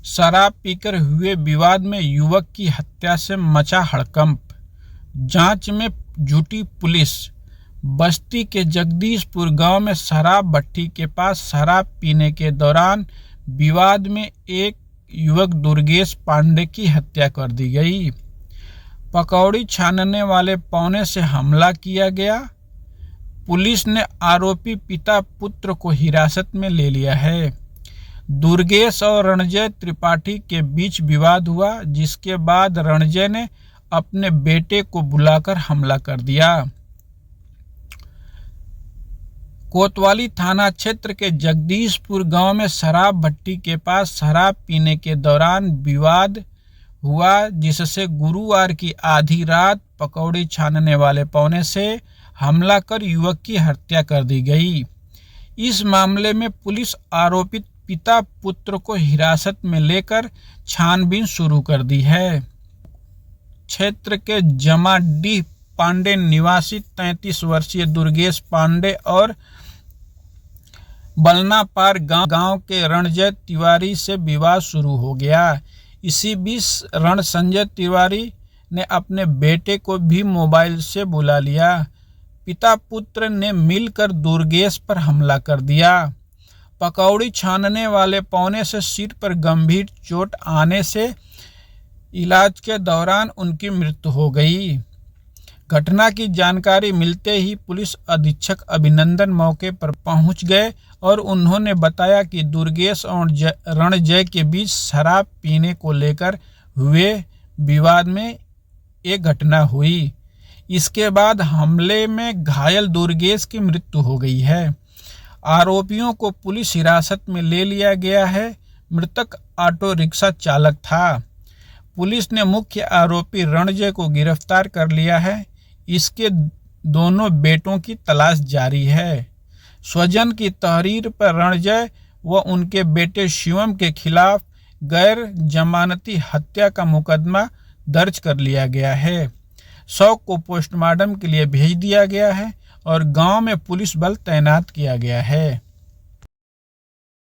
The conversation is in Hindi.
शराब पीकर हुए विवाद में युवक की हत्या से मचा हड़कंप। जांच में जुटी पुलिस। बस्ती के जगदीशपुर गांव में शराब भट्टी के पास शराब पीने के दौरान विवाद में एक युवक दुर्गेश पांडे की हत्या कर दी गई। पकौड़ी छानने वाले पौने से हमला किया गया। पुलिस ने आरोपी पिता पुत्र को हिरासत में ले लिया है। दुर्गेश और रणजय त्रिपाठी के बीच विवाद हुआ, जिसके बाद रणजय ने अपने बेटे को बुलाकर हमला कर दिया। कोतवाली थाना क्षेत्र के जगदीशपुर गांव में शराब भट्टी के पास शराब पीने के दौरान विवाद हुआ, जिससे गुरुवार की आधी रात पकौड़ी छानने वाले पौने से हमला कर युवक की हत्या कर दी गई। इस मामले में पुलिस आरोपित पिता पुत्र को हिरासत में लेकर छानबीन शुरू कर दी है। क्षेत्र के जमाडीह पांडे निवासी 33 वर्षीय दुर्गेश पांडे और बलनापार गांव के रणजय तिवारी से विवाद शुरू हो गया। इसी बीच रण संजय तिवारी ने अपने बेटे को भी मोबाइल से बुला लिया। पिता पुत्र ने मिलकर दुर्गेश पर हमला कर दिया। पकौड़ी छानने वाले पौने से सिर पर गंभीर चोट आने से इलाज के दौरान उनकी मृत्यु हो गई। घटना की जानकारी मिलते ही पुलिस अधीक्षक अभिनंदन मौके पर पहुंच गए और उन्होंने बताया कि दुर्गेश और रणजय के बीच शराब पीने को लेकर हुए विवाद में एक घटना हुई। इसके बाद हमले में घायल दुर्गेश की मृत्यु हो गई है। आरोपियों को पुलिस हिरासत में ले लिया गया है। मृतक ऑटो रिक्शा चालक था। पुलिस ने मुख्य आरोपी रणजय को गिरफ्तार कर लिया है। इसके दोनों बेटों की तलाश जारी है। स्वजन की तहरीर पर रणजय व उनके बेटे शिवम के खिलाफ गैर जमानती हत्या का मुकदमा दर्ज कर लिया गया है। शव को पोस्टमार्टम के लिए भेज दिया गया है और गांव में पुलिस बल तैनात किया गया है।